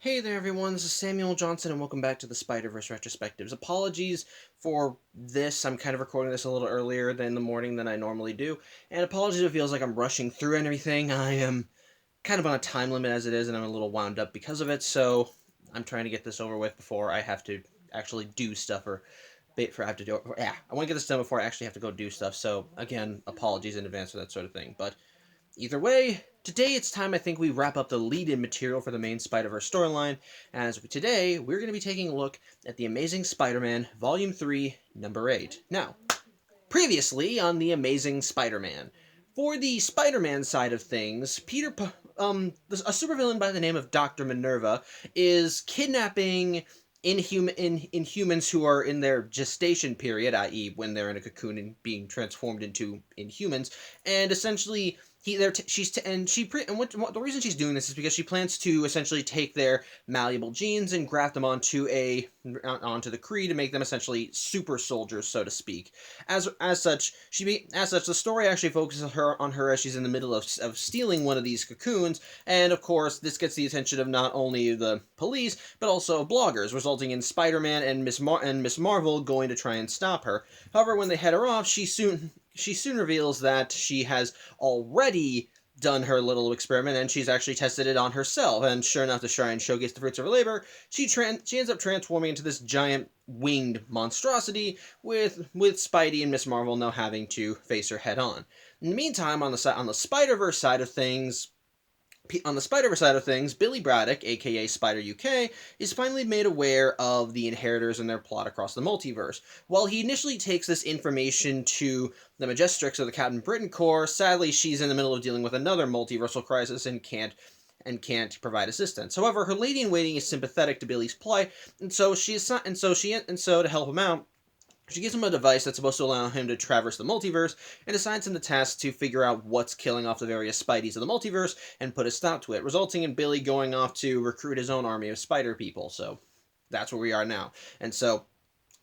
Hey there everyone, this is Samuel Johnson and welcome back to the Spider-Verse Retrospectives. Apologies for this, I'm kind of recording this a little earlier than the morning than I normally do, and apologies if it feels like I'm rushing through and everything. I am kind of on a time limit as it is and I'm a little wound up because of it, so I'm trying to get this over with before I have to actually do stuff or I have to do it. Yeah, I want to get this done before I actually have to go do stuff, so again, apologies in advance for that sort of thing, but either way, today it's time I think we wrap up the lead-in material for the main Spider-Verse storyline, as today we're going to be taking a look at The Amazing Spider-Man Volume 3, Number 8. Now, previously on The Amazing Spider-Man, for the Spider-Man side of things, a supervillain by the name of Dr. Minerva is kidnapping Inhumans who are in their gestation period, i.e., when they're in a cocoon and being transformed into Inhumans, and essentially the reason she's doing this is because she plans to essentially take their malleable genes and graft them onto the Kree to make them essentially super soldiers, so to speak. As such, the story actually focuses on her as she's in the middle of stealing one of these cocoons, and of course, this gets the attention of not only the police but also bloggers, resulting in Spider-Man and Miss Marvel going to try and stop her. However, when they head her off, she soon reveals that she has already done her little experiment and she's actually tested it on herself, and sure enough, to try and showcase the fruits of her labor, she ends up transforming into this giant winged monstrosity with Spidey and Miss Marvel now having to face her head on. In the meantime, on the Spider-Verse side of things, Billy Braddock, aka Spider UK, is finally made aware of the Inheritors and their plot across the multiverse. While he initially takes this information to the Majestrix of the Captain Britain Corps, sadly she's in the middle of dealing with another multiversal crisis and can't provide assistance. However, her lady-in-waiting is sympathetic to Billy's plight, and so to help him out, she gives him a device that's supposed to allow him to traverse the multiverse, and assigns him the task to figure out what's killing off the various Spideys of the multiverse and put a stop to it, resulting in Billy going off to recruit his own army of spider people. So that's where we are now. And so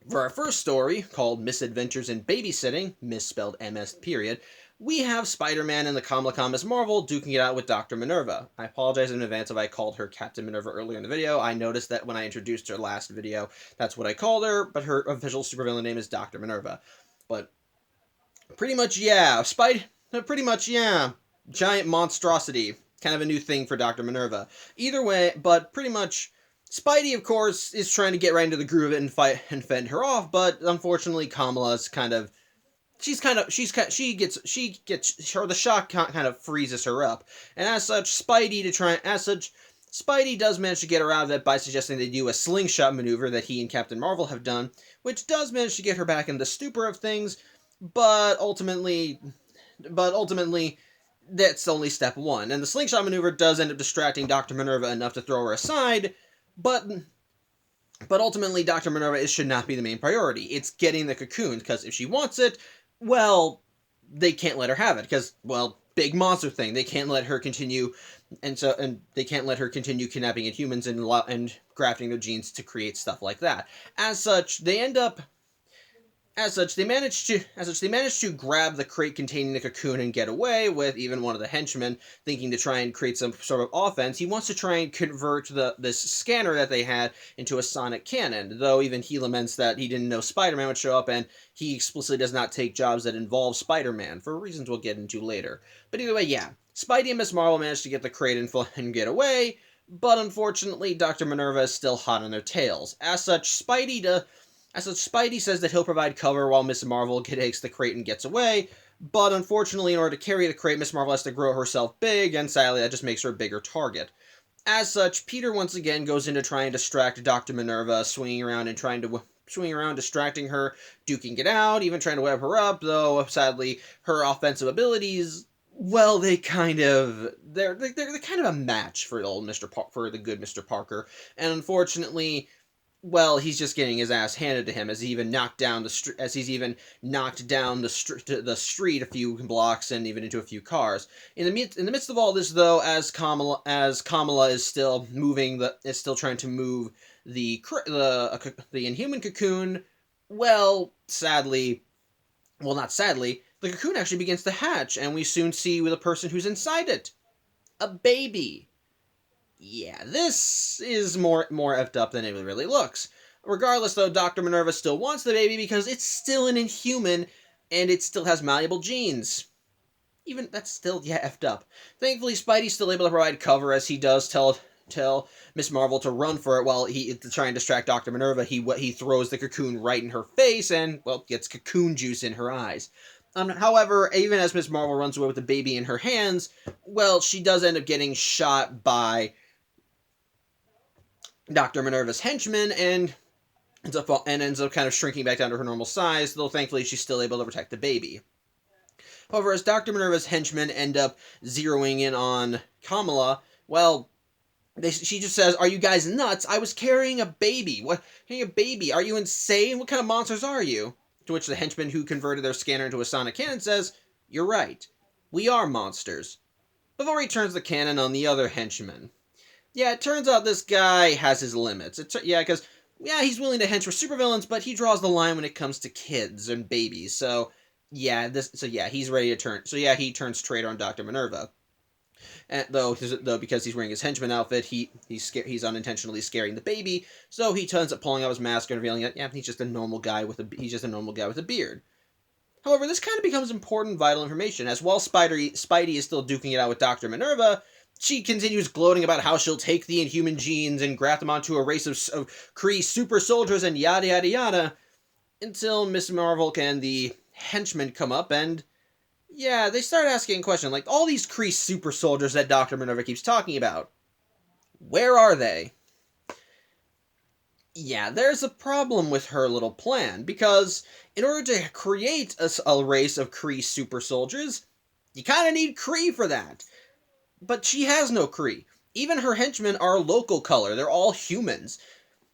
for our first story, called Misadventures in Babysitting, misspelled MS period, we have Spider-Man and the Kamala Miss Marvel duking it out with Dr. Minerva. I apologize in advance if I called her Captain Minerva earlier in the video. I noticed that when I introduced her last video, that's what I called her, but her official supervillain name is Dr. Minerva. But pretty much, yeah, giant monstrosity. Kind of a new thing for Dr. Minerva. Either way, but pretty much, Spidey, of course, is trying to get right into the groove of it and fight and fend her off, but unfortunately, Kamala's kind of the shock kind of freezes her up, and as such, Spidey does manage to get her out of it by suggesting they do a slingshot maneuver that he and Captain Marvel have done, which does manage to get her back in the stupor of things, but ultimately, that's only step one, and the slingshot maneuver does end up distracting Dr. Minerva enough to throw her aside, but ultimately, Dr. Minerva should not be the main priority. It's getting the cocoon, because if she wants it, well, they can't let her have it, because, well, big monster thing. They can't let her continue, and they can't let her continue kidnapping humans and grafting their genes to create stuff like that. As such, they managed to grab the crate containing the cocoon and get away, with even one of the henchmen thinking to try and create some sort of offense. He wants to try and convert this scanner that they had into a sonic cannon, though even he laments that he didn't know Spider-Man would show up, and he explicitly does not take jobs that involve Spider-Man, for reasons we'll get into later. But either way, yeah, Spidey and Miss Marvel managed to get the crate and get away, but unfortunately, Dr. Minerva is still hot on their tails. As such, Spidey says that he'll provide cover while Miss Marvel takes the crate and gets away, but unfortunately, in order to carry the crate, Miss Marvel has to grow herself big, and sadly, that just makes her a bigger target. As such, Peter once again goes in to try and distract Dr. Minerva, swinging around, distracting her, duking it out, even trying to web her up, though sadly, her offensive abilities, well, they're kind of a match for the good Mr. Parker, and unfortunately, well, he's just getting his ass handed to him as he's even knocked down the street a few blocks and even into a few cars. In the midst of all this, though, as Kamala is still trying to move the Inhuman cocoon, well, not sadly, the cocoon actually begins to hatch, and we soon see the person who's inside it, a baby. Yeah, this is more effed up than it really looks. Regardless, though, Dr. Minerva still wants the baby because it's still an inhuman and it still has malleable genes. Even that's still effed up. Thankfully, Spidey's still able to provide cover as he does tell Miss Marvel to run for it while he to try and distract Dr. Minerva. He throws the cocoon right in her face and well gets cocoon juice in her eyes. However, even as Miss Marvel runs away with the baby in her hands, well, she does end up getting shot by Dr. Minerva's henchman and ends up kind of shrinking back down to her normal size, though thankfully she's still able to protect the baby. However, as Dr. Minerva's henchmen end up zeroing in on Kamala, well, she just says, "Are you guys nuts? I was carrying a baby. What? Carrying a baby? Are you insane? What kind of monsters are you?" To which the henchman who converted their scanner into a sonic cannon says, "You're right. We are monsters." Before he turns the cannon on the other henchman. Yeah, it turns out this guy has his limits. Because he's willing to hench for supervillains, but he draws the line when it comes to kids and babies. He's ready to turn. He turns traitor on Dr. Minerva. And though because he's wearing his henchman outfit, he's unintentionally scaring the baby. So he ends up pulling out his mask and revealing that he's just a normal guy with a beard. However, this kind of becomes important, vital information, as while Spidey is still duking it out with Dr. Minerva, she continues gloating about how she'll take the inhuman genes and graft them onto a race of Kree super soldiers and yada yada yada, until Miss Marvel and the henchmen come up and, they start asking a question, like, all these Kree super soldiers that Dr. Minerva keeps talking about, where are they? Yeah, there's a problem with her little plan, because in order to create a race of Kree super soldiers, you kind of need Kree for that. But she has no Kree. Even her henchmen are local color. They're all humans.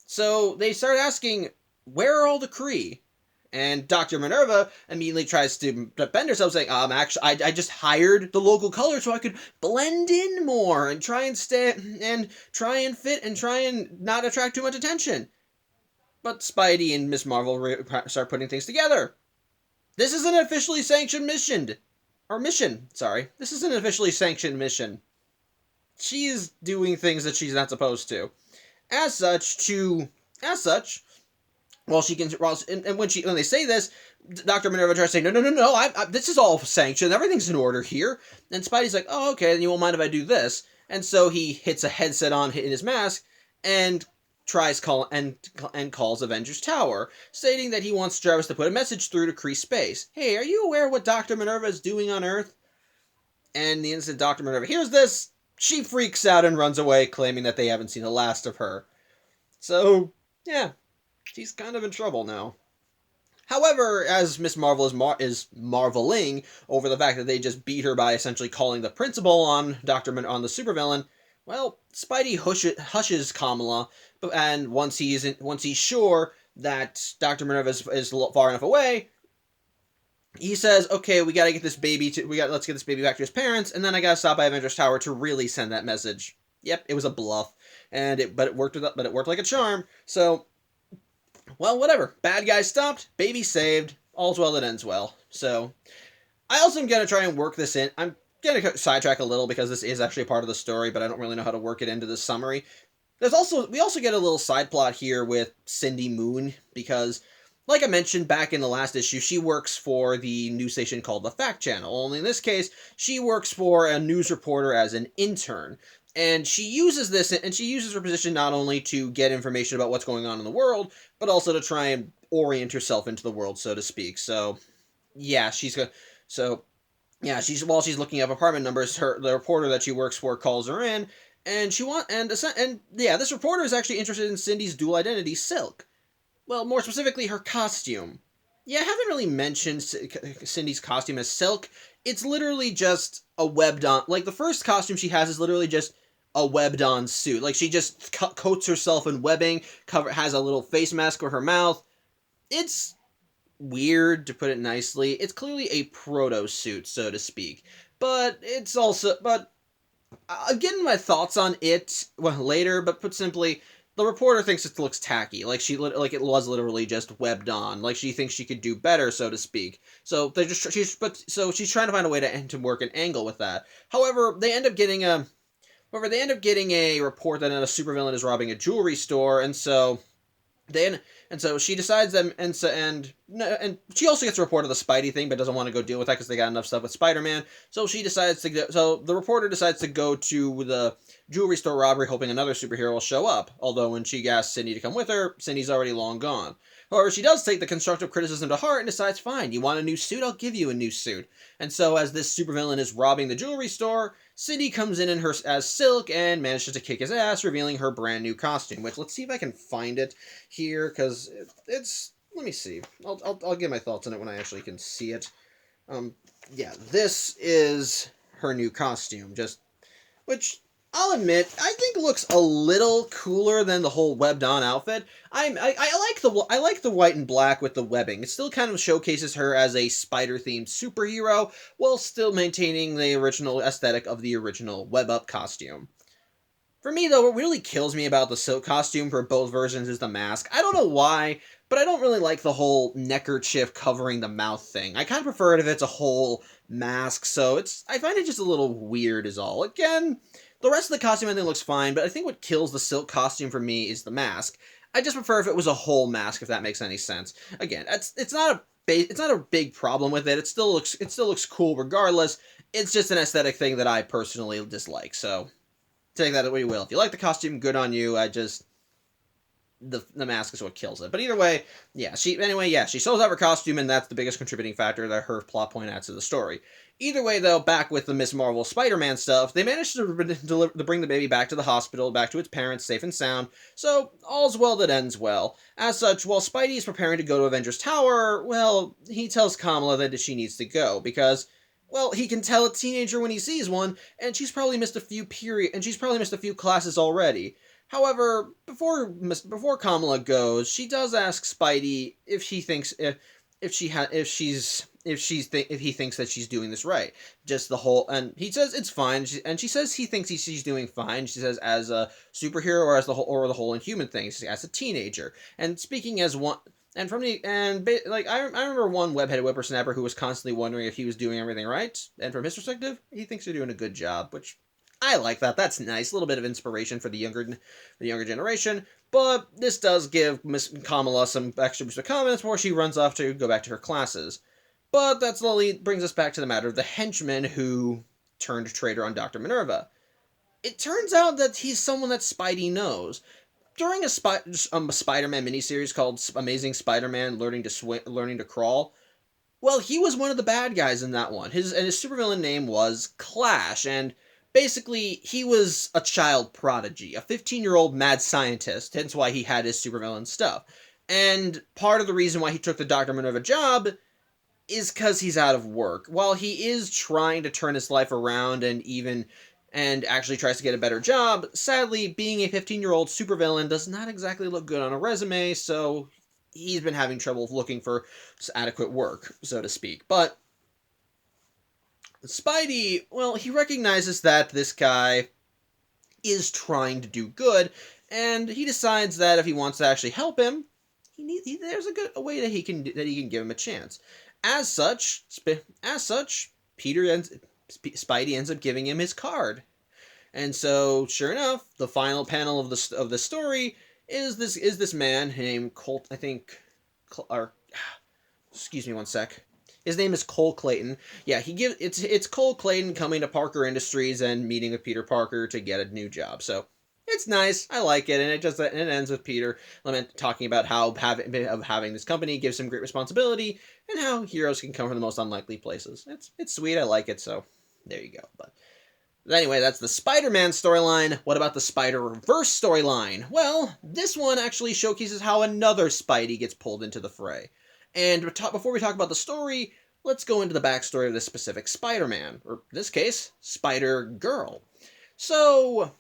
So they start asking, where are all the Kree? And Dr. Minerva immediately tries to defend herself, saying, actually, I just hired the local color so I could blend in more and try and fit and try and not attract too much attention. But Spidey and Miss Marvel start putting things together. This is an officially sanctioned mission. This is an officially sanctioned mission. She is doing things that she's not supposed to. As such, when they say this, Dr. Minerva tries to say, no, this is all sanctioned, everything's in order here. And Spidey's like, oh, okay, then you won't mind if I do this. And so he hits a headset in his mask, and calls Avengers Tower, stating that he wants Jarvis to put a message through to Kree space. Hey, are you aware of what Dr. Minerva is doing on Earth? And the instant Dr. Minerva hears this, she freaks out and runs away, claiming that they haven't seen the last of her. So, she's kind of in trouble now. However, as Miss Marvel is marveling over the fact that they just beat her by essentially calling the principal on on the supervillain, well, Spidey hushes Kamala, and once he's sure that Dr. Minerva is far enough away, he says, "Okay, we gotta get this baby let's get this baby back to his parents, and then I gotta stop by Avengers Tower to really send that message." Yep, it was a bluff, but it worked like a charm. So, well, whatever. Bad guy stopped, baby saved, all's well that ends well. So, I also am gonna try and work this in. I'm gonna sidetrack a little because this is actually a part of the story, but I don't really know how to work it into this summary. We also get a little side plot here with Cindy Moon, because like I mentioned back in the last issue, she works for the news station called The Fact Channel. Only in this case, she works for a news reporter as an intern. And she uses her position not only to get information about what's going on in the world, but also to try and orient herself into the world, so to speak. So, while she's looking up apartment numbers, the reporter that she works for calls her in, and this reporter is actually interested in Cindy's dual identity, Silk. Well, more specifically, her costume. Yeah, I haven't really mentioned Cindy's costume as Silk. It's literally just a webbed-on... Like, the first costume she has is literally just a webbed-on suit. Like, she just coats herself in webbing, has a little face mask for her mouth. It's weird, to put it nicely. It's clearly a proto-suit, so to speak. But it's also... But, getting my thoughts on it later, but put simply... The reporter thinks it looks tacky, like it was literally just webbed on, like she thinks she could do better, so to speak. So she's trying to find a way to work an angle with that. However, they end up getting However, they end up getting a report that a supervillain is robbing a jewelry store, and so then, and so she decides that, and she also gets a report of the Spidey thing, but doesn't want to go deal with that because they got enough stuff with Spider-Man. So she decides to go. So the reporter decides to go to the jewelry store robbery, hoping another superhero will show up. Although when she asks Cindy to come with her, Cindy's already long gone. However, she does take the constructive criticism to heart and decides, fine, you want a new suit? I'll give you a new suit. And so as this supervillain is robbing the jewelry store, Cindy comes in her as Silk and manages to kick his ass, revealing her brand new costume. Which, let's see if I can find it here, because it's... Let me see. I'll give my thoughts on it when I actually can see it. Yeah, this is her new costume, which I'll admit I think looks a little cooler than the whole webbed-on outfit. I like the white and black with the webbing. It still kind of showcases her as a spider-themed superhero while still maintaining the original aesthetic of the original web-up costume. For me, though, what really kills me about the Silk costume for both versions is the mask. I don't know why, but I don't really like the whole neckerchief covering the mouth thing. I kind of prefer it if it's a whole mask, so I find it just a little weird is all. Again, the rest of the costume I think looks fine, but I think what kills the Silk costume for me is the mask. I just prefer if it was a whole mask, if that makes any sense. Again, it's not a big problem with it. It still looks cool regardless. It's just an aesthetic thing that I personally dislike, so take that the way you will. If you like the costume, good on you. The mask is what kills it. But either way, she sells out her costume, and that's the biggest contributing factor that her plot point adds to the story. Either way, though, back with the Miss Marvel Spider-Man stuff, they managed to bring the baby back to the hospital, back to its parents, safe and sound, so all's well that ends well. As such, while Spidey is preparing to go to Avengers Tower, well, he tells Kamala that she needs to go, because, well, he can tell a teenager when he sees one, and she's probably missed a few classes already. However, before Kamala goes, she does ask Spidey if he thinks that she's doing this right. And he says it's fine, and she says he thinks she's doing fine. She says as a superhero or as the whole Inhuman thing, as a teenager. And speaking as one. And I remember one webheaded whippersnapper who was constantly wondering if he was doing everything right. And from his perspective, he thinks they're doing a good job, which I like that. That's nice. A little bit of inspiration for the younger generation. But this does give Miss Kamala some extra boost of confidence before she runs off to go back to her classes. But that slowly brings us back to the matter of the henchman who turned traitor on Dr. Minerva. It turns out that he's someone that Spidey knows. During a Spider-Man miniseries called Amazing Spider-Man Learning to Crawl, well, he was one of the bad guys in that one. His supervillain name was Clash, and basically, he was a child prodigy, a 15-year-old mad scientist, hence why he had his supervillain stuff. And part of the reason why he took the Dr. Minerva job is because he's out of work. While he is trying to turn his life around and actually tries to get a better job, sadly, being a 15-year-old supervillain does not exactly look good on a resume, so he's been having trouble looking for adequate work, so to speak. But Spidey, well, he recognizes that this guy is trying to do good, and he decides that if he wants to actually help him, there's a way that he can give him a chance. As such, Spidey ends up giving him his card, and so sure enough, the final panel of the story is this man named Colt. Excuse me one sec. His name is Cole Clayton. Yeah, it's Cole Clayton coming to Parker Industries and meeting with Peter Parker to get a new job. So it's nice. I like it, and it ends with Peter talking about how having this company gives him great responsibility, and how heroes can come from the most unlikely places. It's sweet. I like it. So there you go. But anyway, that's the Spider-Man storyline. What about the Spider-Verse storyline? Well, this one actually showcases how another Spidey gets pulled into the fray. And before we talk about the story, let's go into the backstory of this specific Spider-Man, or in this case, Spider-Girl. So,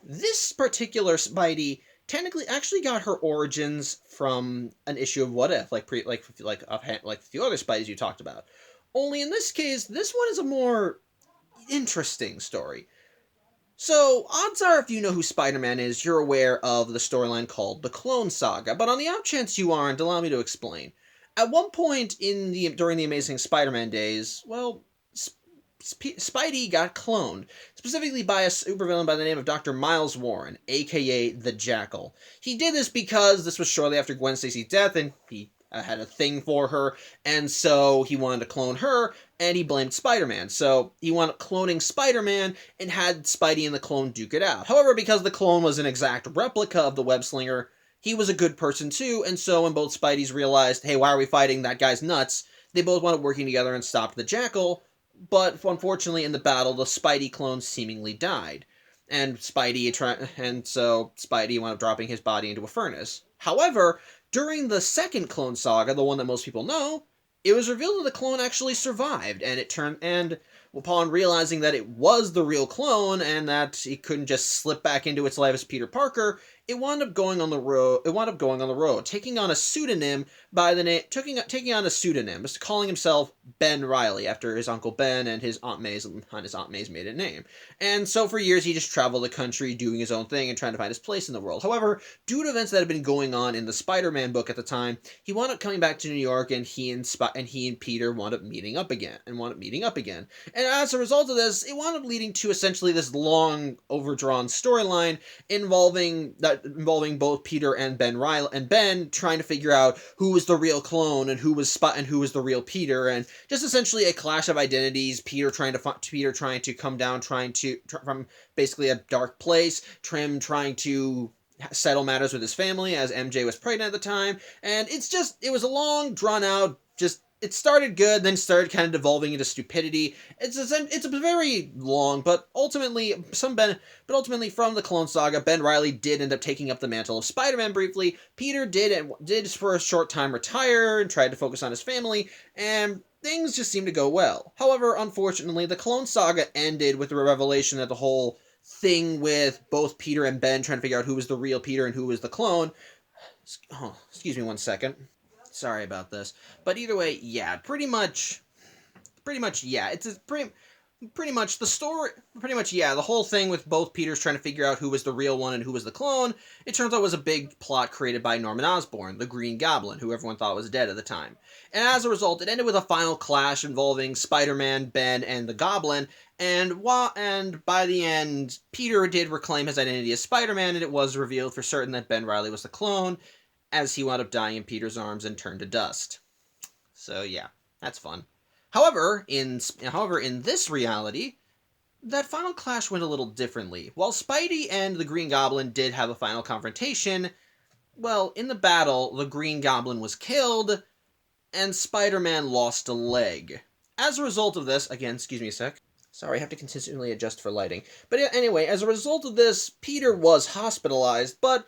this particular Spidey technically actually got her origins from an issue of What If, like a few other Spideys you talked about. Only in this case, this one is a more interesting story. So, odds are if you know who Spider-Man is, you're aware of the storyline called the Clone Saga, but on the off chance you aren't, allow me to explain. At one point during the Amazing Spider-Man days, well, Spidey got cloned, specifically by a supervillain by the name of Dr. Miles Warren, aka the Jackal. He did this because this was shortly after Gwen Stacy's death, and he had a thing for her, and so he wanted to clone her, and he blamed Spider-Man. So he wound up cloning Spider-Man and had Spidey and the clone duke it out. However, because the clone was an exact replica of the web-slinger, he was a good person too, and so when both Spideys realized, hey, why are we fighting? That guy's nuts, they both wound up working together and stopped the Jackal, but unfortunately in the battle, the Spidey clone seemingly died. And so Spidey wound up dropping his body into a furnace. However, during the second Clone Saga, the one that most people know, it was revealed that the clone actually survived, and upon realizing that it was the real clone and that it couldn't just slip back into its life as Peter Parker, it wound up going on the road, taking on a pseudonym by the name, taking on a pseudonym, just calling himself Ben Reilly after his uncle Ben and his Aunt May's maiden name. And so for years he just traveled the country doing his own thing and trying to find his place in the world. However, due to events that had been going on in the Spider-Man book at the time, he wound up coming back to New York, and he and Peter wound up meeting up again. And as a result of this, it wound up leading to essentially this long, overdrawn storyline involving both Peter and Ben trying to figure out who was the real clone and who was the real Peter, and just essentially a clash of identities. Peter trying to come down, from basically a dark place, trying to settle matters with his family as MJ was pregnant at the time, and it was a long, drawn out, it started good, then started kind of devolving into stupidity. It's a very long, but ultimately from the Clone Saga, Ben Reilly did end up taking up the mantle of Spider-Man briefly. Peter did for a short time retire and tried to focus on his family, and things just seemed to go well. However, unfortunately, the Clone Saga ended with the revelation that the whole thing with both Peter and Ben trying to figure out who was the real Peter and who was the clone. Oh, excuse me one second. Sorry about this. But either way, yeah, pretty much, yeah. It's pretty much the story, yeah, the whole thing with both Peters trying to figure out who was the real one and who was the clone, it turns out was a big plot created by Norman Osborn, the Green Goblin, who everyone thought was dead at the time. And as a result, it ended with a final clash involving Spider-Man, Ben, and the Goblin, and by the end, Peter did reclaim his identity as Spider-Man, and it was revealed for certain that Ben Reilly was the clone, as he wound up dying in Peter's arms and turned to dust. So yeah, that's fun. However, in this reality, that final clash went a little differently. While Spidey and the Green Goblin did have a final confrontation, well, in the battle, the Green Goblin was killed, and Spider-Man lost a leg. As a result of this, again, excuse me a sec. Sorry, I have to consistently adjust for lighting. But anyway, as a result of this, Peter was hospitalized, but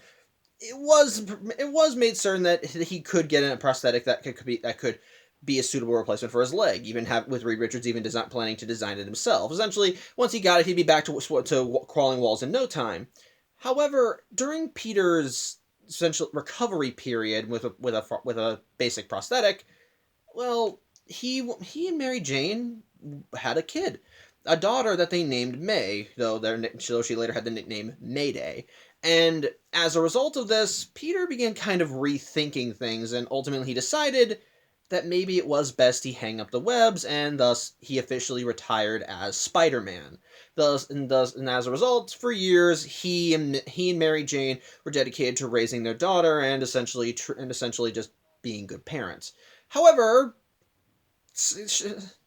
it was made certain that he could get a prosthetic that could be a suitable replacement for his leg, with Reed Richards planning to design it himself. Essentially, once he got it, he'd be back to crawling walls in no time. However, during Peter's essential recovery period with a basic prosthetic, well, he and Mary Jane had a kid, a daughter that they named May, though she later had the nickname Mayday. And as a result of this, Peter began kind of rethinking things, and ultimately he decided that maybe it was best he hang up the webs, and thus he officially retired as Spider-Man. And as a result, for years, he and Mary Jane were dedicated to raising their daughter and essentially just being good parents. However,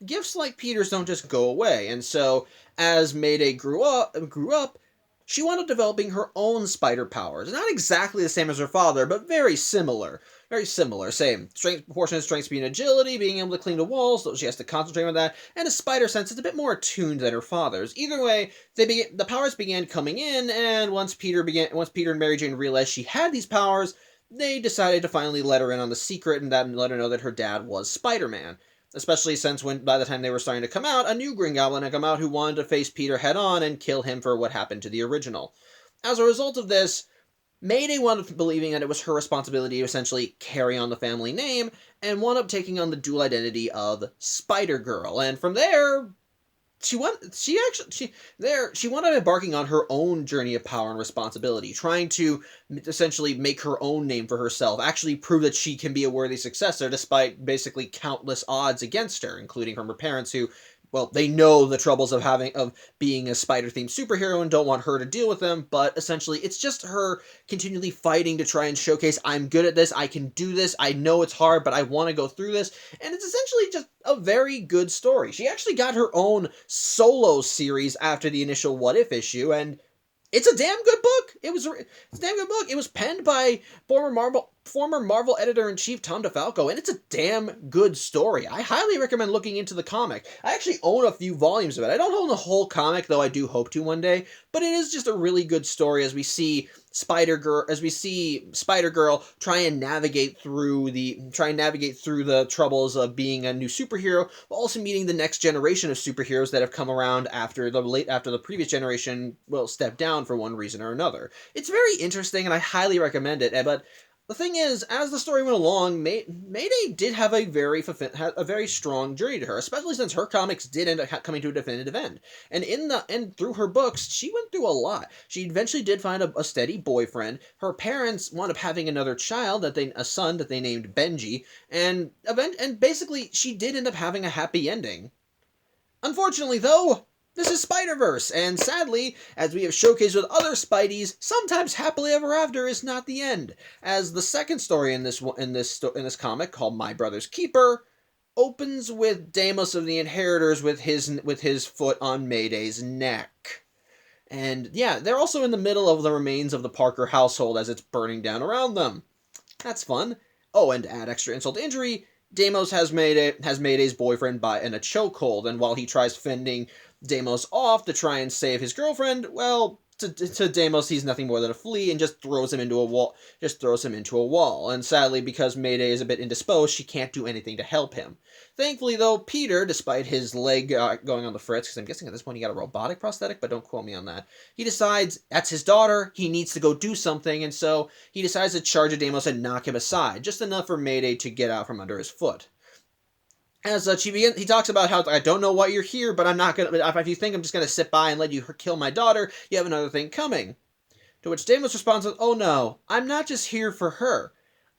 gifts like Peter's don't just go away, and so as Mayday grew up, she wound up developing her own spider powers. Not exactly the same as her father, but very similar. Very similar. Same proportionate strength, speed, and agility, being able to cling to walls, so she has to concentrate on that, and a spider sense is a bit more attuned than her father's. Either way, the powers began coming in, and once Peter and Mary Jane realized she had these powers, they decided to finally let her in on the secret and let her know that her dad was Spider-Man. Especially since by the time they were starting to come out, a new Green Goblin had come out who wanted to face Peter head-on and kill him for what happened to the original. As a result of this, Mayday wound up believing that it was her responsibility to essentially carry on the family name, and wound up taking on the dual identity of Spider-Girl. And from there, she wound up embarking on her own journey of power and responsibility, trying to essentially make her own name for herself, actually prove that she can be a worthy successor despite basically countless odds against her, including from her parents who well, they know the troubles of being a spider-themed superhero and don't want her to deal with them, but essentially it's just her continually fighting to try and showcase, I'm good at this, I can do this, I know it's hard, but I want to go through this, and it's essentially just a very good story. She actually got her own solo series after the initial What If issue, and it's a damn good book. It's a damn good book. It was penned by former Marvel editor-in-chief Tom DeFalco, and it's a damn good story. I highly recommend looking into the comic. I actually own a few volumes of it. I don't own the whole comic, though I do hope to one day, but it is just a really good story as we see Spider-Girl try and navigate through the troubles of being a new superhero, while also meeting the next generation of superheroes that have come around after the previous generation stepped down for one reason or another. It's very interesting, and I highly recommend it. But the thing is, as the story went along, Mayday did have a very strong journey to her, especially since her comics did end up coming to a definitive end. And through her books, she went through a lot. She eventually did find a steady boyfriend. Her parents wound up having another child, a son that they named Benji, and basically she did end up having a happy ending. Unfortunately, though, this is Spider-Verse, and sadly, as we have showcased with other Spideys, sometimes happily ever after is not the end. As the second story in this comic, called My Brother's Keeper, opens with Deimos of the Inheritors with his foot on Mayday's neck. And yeah, they're also in the middle of the remains of the Parker household as it's burning down around them. That's fun. Oh, and to add extra insult to injury, Deimos has Mayday's boyfriend in a chokehold, and while he tries fending Deimos off to try and save his girlfriend, well, to Deimos, he's nothing more than a flea and just throws him into a wall. And sadly, because Mayday is a bit indisposed, she can't do anything to help him. Thankfully, though, Peter, despite his leg going on the fritz, because I'm guessing at this point he got a robotic prosthetic, but don't quote me on that, he decides that's his daughter, he needs to go do something, and so he decides to charge at Deimos and knock him aside, just enough for Mayday to get out from under his foot. As such, he talks about how, I don't know why you're here, but I'm not gonna. If you think I'm just gonna sit by and let you kill my daughter, you have another thing coming. To which Deimos responds with, "Oh no, I'm not just here for her.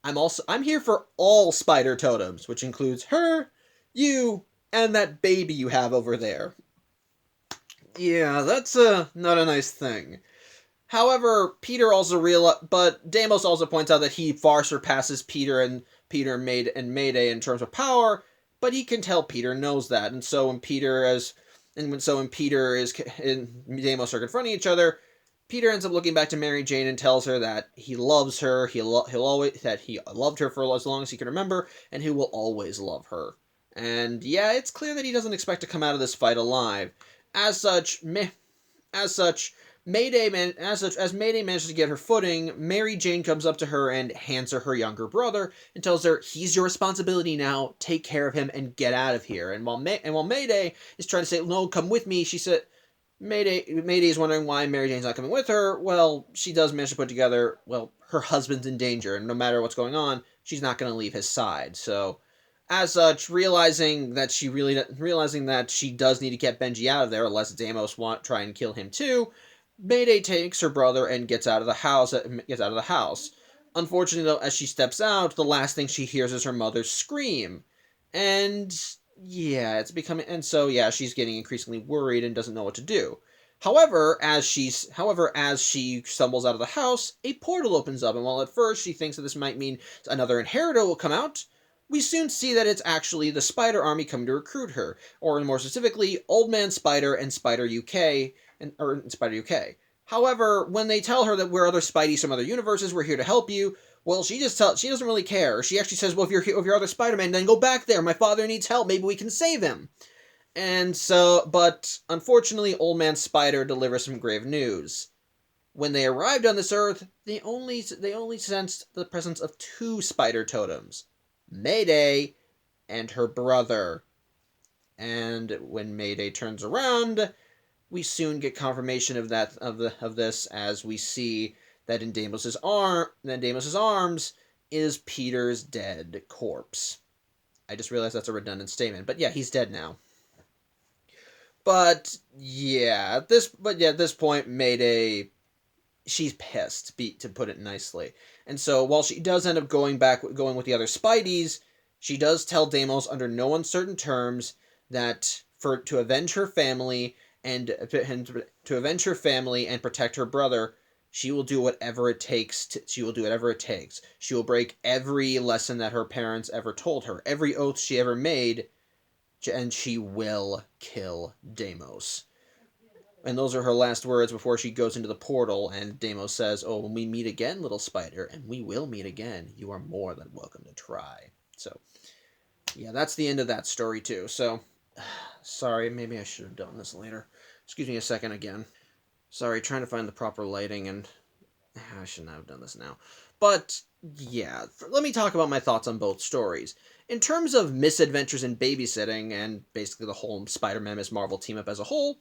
I'm here for all spider totems, which includes her, you, and that baby you have over there." Yeah, that's not a nice thing. However, but Deimos also points out that he far surpasses Peter Mayday in terms of power, but he can tell Peter knows that, and when Deimos are confronting each other, Peter ends up looking back to Mary Jane and tells her that he loves her, he loved her for as long as he can remember, and he will always love her. And yeah, it's clear that he doesn't expect to come out of this fight alive. As such, as Mayday manages to get her footing, Mary Jane comes up to her and hands her younger brother and tells her, "He's your responsibility now. Take care of him and get out of here." And while Mayday is trying to say, "No, come with me," Mayday is wondering why Mary Jane's not coming with her. Well, she does manage to put together, her husband's in danger, and no matter what's going on, she's not going to leave his side. So, as such, realizing that she does need to get Benji out of there, unless Deimos try and kill him too, Mayday takes her brother and gets out of the house. Unfortunately, though, as she steps out, the last thing she hears is her mother's scream. And yeah, she's getting increasingly worried and doesn't know what to do. However, as she stumbles out of the house, a portal opens up, and while at first she thinks that this might mean another inheritor will come out, we soon see that it's actually the Spider Army coming to recruit her, or more specifically, Old Man Spider and Spider UK. However, when they tell her that we're other Spideys from other universes, we're here to help you, well, she doesn't really care. She actually says, "Well, if you're other Spider-Man, then go back there. My father needs help. Maybe we can save him." But unfortunately, Old Man Spider delivers some grave news. When they arrived on this Earth, they only sensed the presence of two spider totems, Mayday and her brother. And when Mayday turns around, we soon get confirmation of this as we see that in Deimos' arms is Peter's dead corpse. I just realized that's a redundant statement, but yeah, he's dead now. At this point, Mayday, she's pissed, to put it nicely. And so while she does end up going with the other Spideys, she does tell Deimos under no uncertain terms that to avenge her family and to avenge her family and protect her brother. She will do whatever it takes. She will do whatever it takes. She will break every lesson that her parents ever told her, every oath she ever made, and she will kill Deimos. And those are her last words before she goes into the portal, and Deimos says, "Oh, when we meet again, little spider, and we will meet again, you are more than welcome to try." So, yeah, that's the end of that story, too. So, sorry, maybe I should have done this later. Excuse me a second again. Sorry, trying to find the proper lighting, and I shouldn't have done this now. But, yeah, let me talk about my thoughts on both stories. In terms of misadventures in babysitting, and basically the whole Spider-Man Miss Marvel team-up as a whole,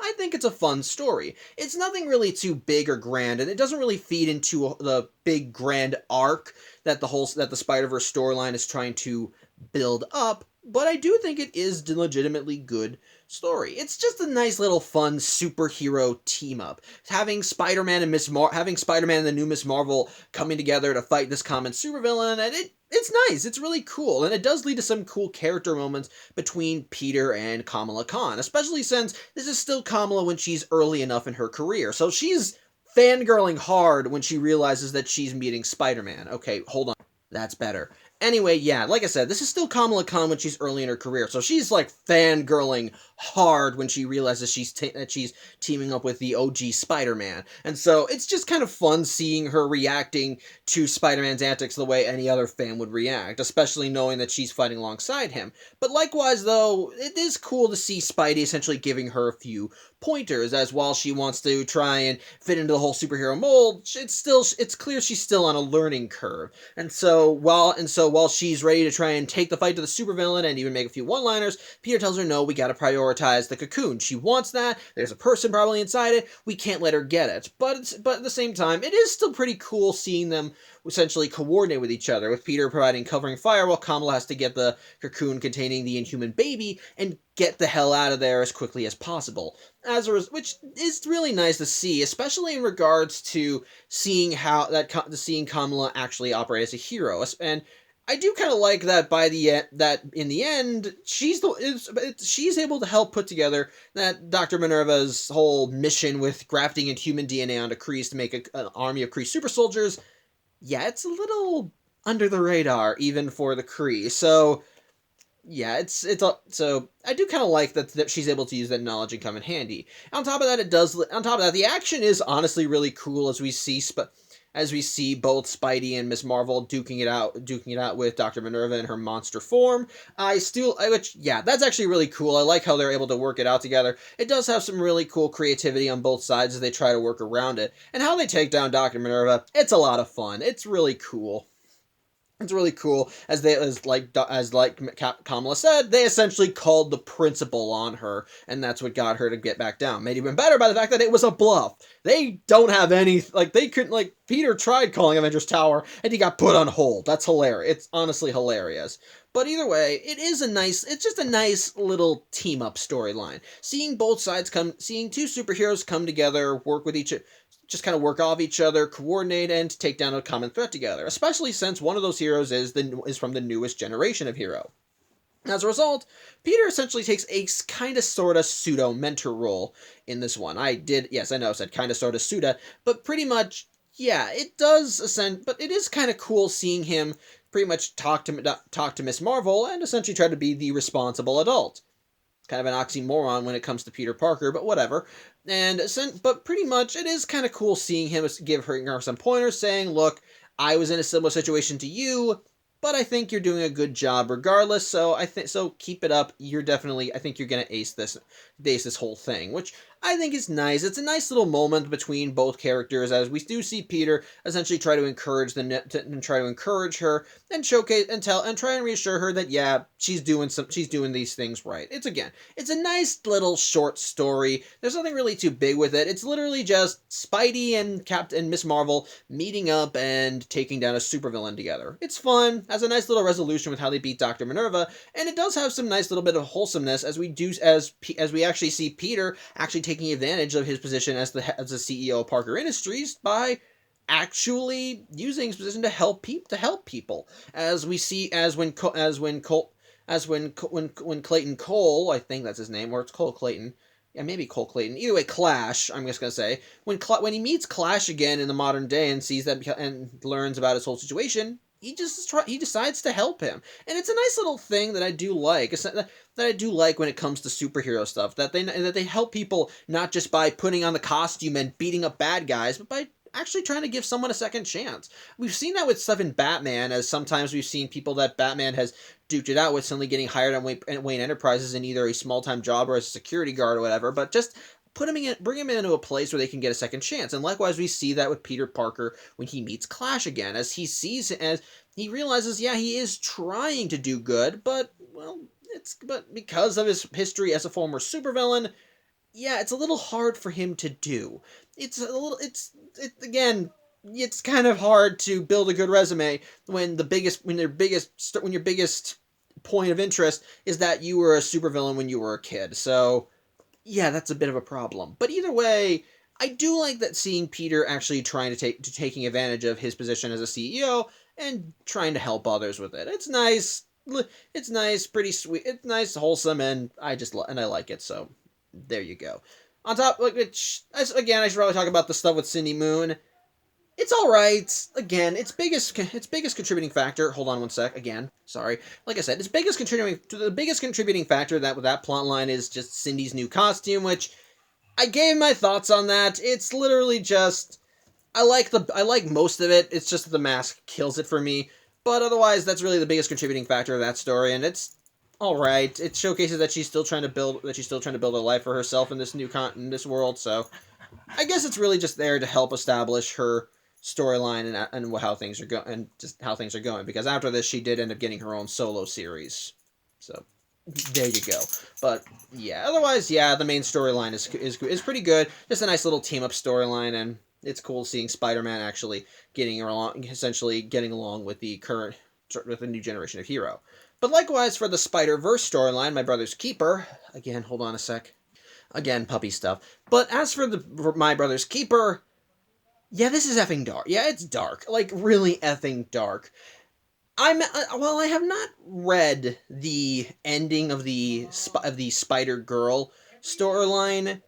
I think it's a fun story. It's nothing really too big or grand, and it doesn't really feed into the big grand arc that the Spider-Verse storyline is trying to build up, but I do think it is a legitimately good story. It's just a nice little fun superhero team up. Having Spider-Man and the new Miss Marvel coming together to fight this common supervillain, and it's nice. It's really cool, and it does lead to some cool character moments between Peter and Kamala Khan, especially since this is still Kamala when she's early enough in her career. So she's fangirling hard when she realizes that she's meeting Spider-Man. Okay, hold on. That's better. Anyway, yeah, like I said, this is still Kamala Khan when she's early in her career, so she's like fangirling hard when she realizes that she's teaming up with the OG Spider-Man. And so it's just kind of fun seeing her reacting to Spider-Man's antics the way any other fan would react, especially knowing that she's fighting alongside him. But likewise, though, it is cool to see Spidey essentially giving her a few pointers, as while she wants to try and fit into the whole superhero mold, it's clear she's still on a learning curve. And so while she's ready to try and take the fight to the supervillain and even make a few one-liners, Peter tells her, no, we gotta prioritize the cocoon. She wants that. There's a person probably inside it. We can't let her get it. But at the same time, it is still pretty cool seeing them essentially coordinate with each other, with Peter providing covering fire while Kamala has to get the cocoon containing the Inhuman baby and get the hell out of there as quickly as possible. Which is really nice to see, especially in regards to seeing Kamala actually operate as a hero. And I do kind of like that that in the end she's able to help put together that Dr. Minerva's whole mission with grafting in human DNA onto Kree's to make an army of Kree super soldiers. Yeah, it's a little under the radar even for the Kree. So yeah, so I do kind of like that she's able to use that knowledge and come in handy. On top of that, the action is honestly really cool as we see both Spidey and Miss Marvel duking it out with Dr. Minerva in her monster form. That's actually really cool. I like how they're able to work it out together. It does have some really cool creativity on both sides as they try to work around it. And how they take down Dr. Minerva, it's a lot of fun. It's really cool. It's really cool, as Kamala said, they essentially called the principal on her, and that's what got her to get back down. Made even better by the fact that it was a bluff. They don't have any, they couldn't, Peter tried calling Avengers Tower, and he got put on hold. That's hilarious. It's honestly hilarious. But either way, it's just a nice little team-up storyline. Seeing two superheroes come together, just kind of work off each other, coordinate, and take down a common threat together, especially since one of those heroes is from the newest generation of hero. As a result, Peter essentially takes a kind of sort of pseudo mentor role in this one. I said kind of sort of pseudo, but pretty much, yeah, it does but it is kind of cool seeing him pretty much talk to Miss Marvel and essentially try to be the responsible adult. Kind of an oxymoron when it comes to Peter Parker, but whatever. But pretty much, it is kind of cool seeing him give her some pointers, saying, look, I was in a similar situation to you, but I think you're doing a good job regardless, so keep it up. I think you're going to ace this whole thing, which I think is nice. It's a nice little moment between both characters, as we do see Peter essentially try to encourage her and showcase and try and reassure her that, yeah, she's doing these things right. It's a nice little short story. There's nothing really too big with it. It's literally just Spidey and Miss Marvel meeting up and taking down a supervillain together. It's fun, has a nice little resolution with how they beat Dr. Minerva, and it does have some nice little bit of wholesomeness as we actually see Peter actually taking advantage of his position as the CEO of Parker Industries by actually using his position to help people, as we see when Colt as when Clayton Cole, I think that's his name, or it's Cole Clayton, yeah, maybe Cole Clayton. Either way, Clash. I'm just gonna say when he meets Clash again in the modern day and sees that and learns about his whole situation, he decides to help him, and it's a nice little thing that I do like. That I do like when it comes to superhero stuff. That they help people not just by putting on the costume and beating up bad guys, but by actually trying to give someone a second chance. We've seen that with stuff in Batman, as sometimes we've seen people that Batman has duked it out with suddenly getting hired on Wayne Enterprises in either a small-time job or as a security guard or whatever, but just bring him into a place where they can get a second chance. And likewise, we see that with Peter Parker when he meets Clash again, as he realizes, yeah, he is trying to do good, but, well, but because of his history as a former supervillain, yeah, it's a little hard for him to do. Again, it's kind of hard to build a good resume when your biggest point of interest is that you were a supervillain when you were a kid. So, yeah, that's a bit of a problem. But either way, I do like that seeing Peter actually trying taking advantage of his position as a CEO and trying to help others with it. It's nice. It's nice, pretty sweet. It's nice, wholesome, and I like it. So there you go. On top, again, I should probably talk about the stuff with Cindy Moon. It's all right. Again, its biggest contributing factor. Hold on one sec. Again, sorry. Like I said, the biggest contributing factor that with that plot line is just Cindy's new costume, which I gave my thoughts on that. It's literally just I like most of it. It's just that the mask kills it for me. But otherwise, that's really the biggest contributing factor of that story, and it's all right. It showcases that she's still trying to build a life for herself in this world. So I guess it's really just there to help establish her storyline and how things are going and just how things are going. Because after this, she did end up getting her own solo series. So there you go. But yeah, otherwise, yeah, the main storyline is pretty good. Just a nice little team up storyline, and it's cool seeing Spider-Man actually getting along with the new generation of hero. But likewise for the Spider-Verse storyline, My Brother's Keeper. Again, hold on a sec. Again, puppy stuff. But as for My Brother's Keeper, yeah, this is effing dark. Yeah, it's dark. Like, really effing dark. While I have not read the ending of the Spider-Girl storyline,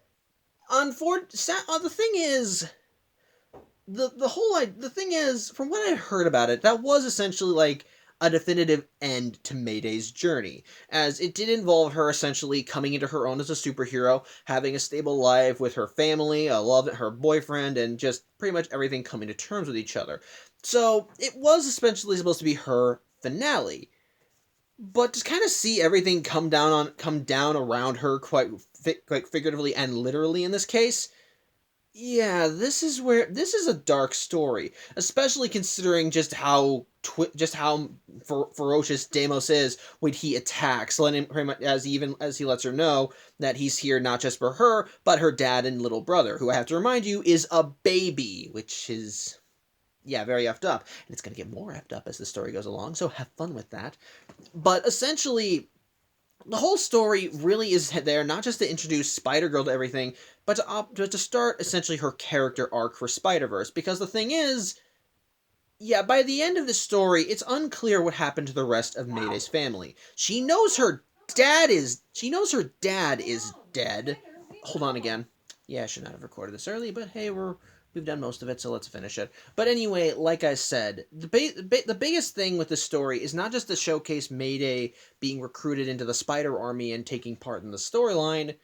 the thing is, the thing is, from what I heard about it, that was essentially like a definitive end to Mayday's journey, as it did involve her essentially coming into her own as a superhero, having a stable life with her family, her boyfriend, and just pretty much everything coming to terms with each other. So it was essentially supposed to be her finale. But to kind of see everything come down around her quite figuratively and literally in this case, yeah, this is a dark story, especially considering just how ferocious Deimos is when he attacks, letting pretty much as he lets her know that he's here not just for her, but her dad and little brother, who I have to remind you is a baby, which is, yeah, very effed up, and it's gonna get more effed up as the story goes along. So have fun with that. But essentially, the whole story really is there not just to introduce Spider-Girl to everything, but to start essentially her character arc for Spider-Verse. Because the thing is, yeah, by the end of the story, it's unclear what happened to the rest of Mayday's family. She knows her dad is dead. Hold on again. Yeah, I should not have recorded this early, but hey, we've done most of it, so let's finish it. But anyway, like I said, the biggest thing with this story is not just to showcase Mayday being recruited into the Spider Army and taking part in the storyline,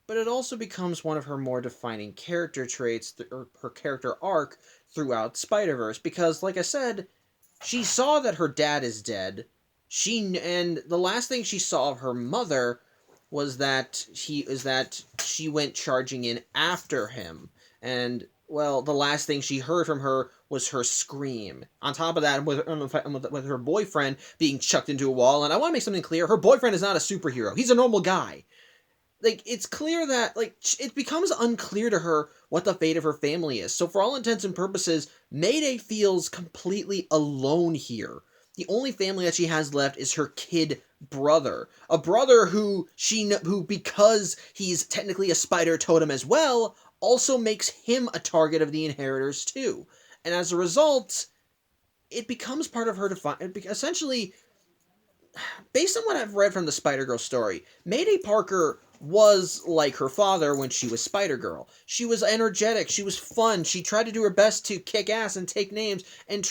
but it also becomes one of her more defining character traits, or her character arc throughout Spider-Verse. Because, like I said, she saw that her dad is dead. And the last thing she saw of her mother was that she went charging in after him. And, well, the last thing she heard from her was her scream. On top of that, with her boyfriend being chucked into a wall, and I want to make something clear, her boyfriend is not a superhero. He's a normal guy. Like, it's clear that, like, it becomes unclear to her what the fate of her family is. So for all intents and purposes, Mayday feels completely alone here. The only family that she has left is her kid brother. A brother who because he's technically a spider totem as well, also makes him a target of the inheritors too. And as a result, it becomes part of her essentially, based on what I've read from the Spider-Girl story, Mayday Parker was like her father when she was Spider-Girl. She was energetic, she was fun, she tried to do her best to kick ass and take names and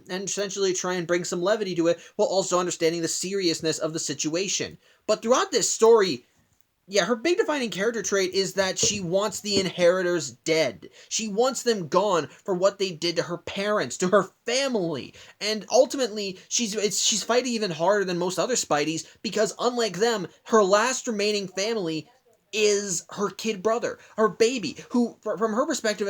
essentially try and bring some levity to it while also understanding the seriousness of the situation. But throughout this story, yeah, her big defining character trait is that she wants the inheritors dead. She wants them gone for what they did to her parents, to her family. And ultimately, she's fighting even harder than most other Spideys because unlike them, her last remaining family is her kid brother, her baby, who from her perspective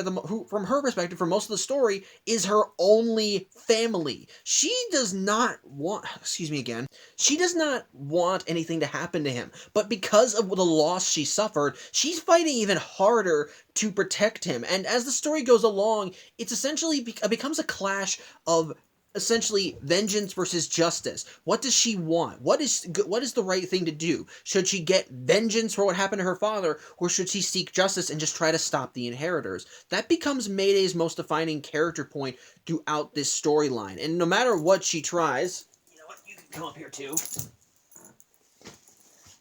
from her perspective for most of the story is her only family. She does not want, excuse me again, she does not want anything to happen to him, but because of the loss she suffered, she's fighting even harder to protect him. And as the story goes along, it's essentially becomes a clash of essentially vengeance versus justice. What does she want? What is the right thing to do? Should she get vengeance for what happened to her father, or should she seek justice and just try to stop the inheritors? That becomes Mayday's most defining character point throughout this storyline. And no matter what she tries, you know what, you can come up here too.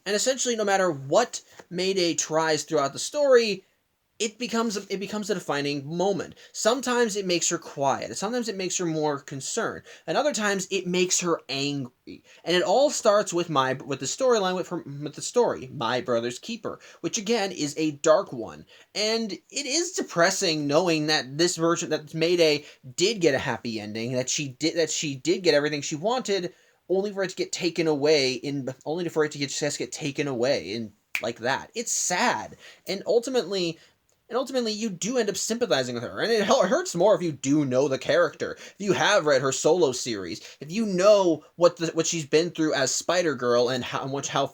And essentially, no matter what Mayday tries throughout the story, it becomes a defining moment. Sometimes it makes her quiet. Sometimes it makes her more concerned. And other times it makes her angry. And it all starts with the storyline with the story, My Brother's Keeper, which again is a dark one. And it is depressing knowing that this version, that Mayday did get a happy ending, that she did get everything she wanted, only for it to get taken away just get taken away in like that. It's sad. And ultimately, you do end up sympathizing with her. And it hurts more if you do know the character. If you have read her solo series, if you know what she's been through as Spider-Girl and how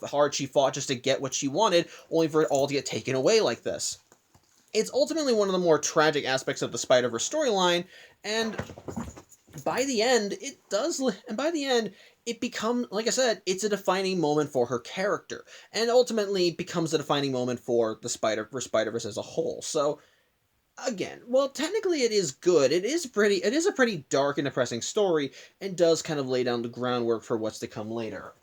hard she fought just to get what she wanted, only for it all to get taken away like this. It's ultimately one of the more tragic aspects of the Spider-Verse storyline, and by the end, it becomes, like I said, it's a defining moment for her character, and ultimately becomes a defining moment for Spider-Verse as a whole. So, again, well, technically it is good. It is a pretty dark and depressing story, and does kind of lay down the groundwork for what's to come later.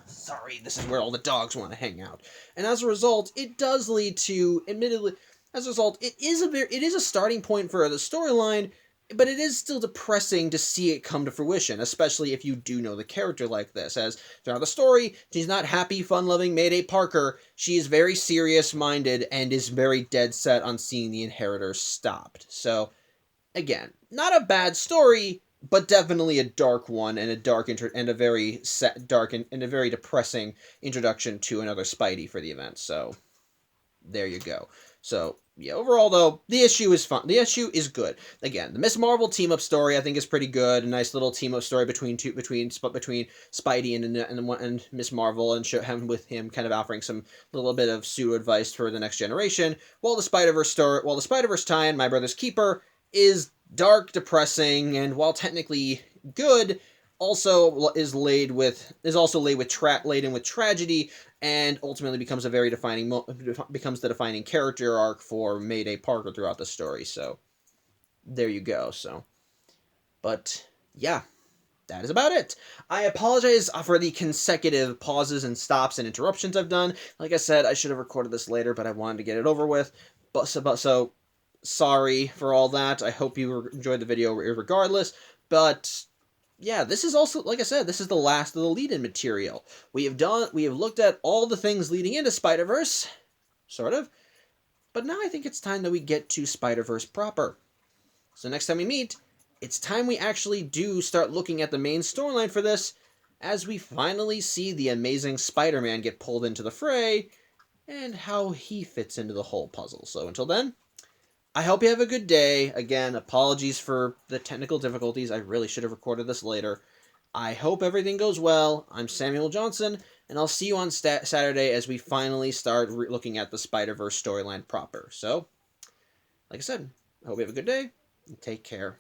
Sorry, this is where all the dogs want to hang out. And as a result, it does lead to, admittedly, it is a starting point for the storyline, but it is still depressing to see it come to fruition, especially if you do know the character like this, as throughout the story, she's not happy, fun-loving Mayday Parker. She is very serious-minded and is very dead set on seeing the inheritors stopped. So, again, not a bad story, but definitely a dark one, and a very depressing introduction to another Spidey for the event. So, there you go. So, yeah, overall, though, the issue is fun. The issue is good. Again, the Miss Marvel team-up story, I think, is pretty good. A nice little team-up story between Spidey and Miss Marvel, and with him kind of offering some little bit of pseudo-advice for the next generation. While the Spider-Verse tie-in, My Brother's Keeper, is dark, depressing, and while technically good, also is laden with tragedy, and ultimately becomes the defining character arc for Mayday Parker throughout the story. So there you go. So, but yeah, that is about it. I apologize for the consecutive pauses and stops and interruptions I've done. Like I said, I should have recorded this later, but I wanted to get it over with. So sorry for all that. I hope you enjoyed the video regardless. But yeah, this is also, like I said, this is the last of the lead-in material. We have looked at all the things leading into Spider-Verse, sort of, but now I think it's time that we get to Spider-Verse proper. So next time we meet, it's time we actually do start looking at the main storyline for this, as we finally see the Amazing Spider-Man get pulled into the fray, and how he fits into the whole puzzle. So until then, I hope you have a good day. Again, apologies for the technical difficulties. I really should have recorded this later. I hope everything goes well. I'm Samuel Johnson, and I'll see you on Saturday as we finally start looking at the Spider-Verse storyline proper. So, like I said, I hope you have a good day, and take care.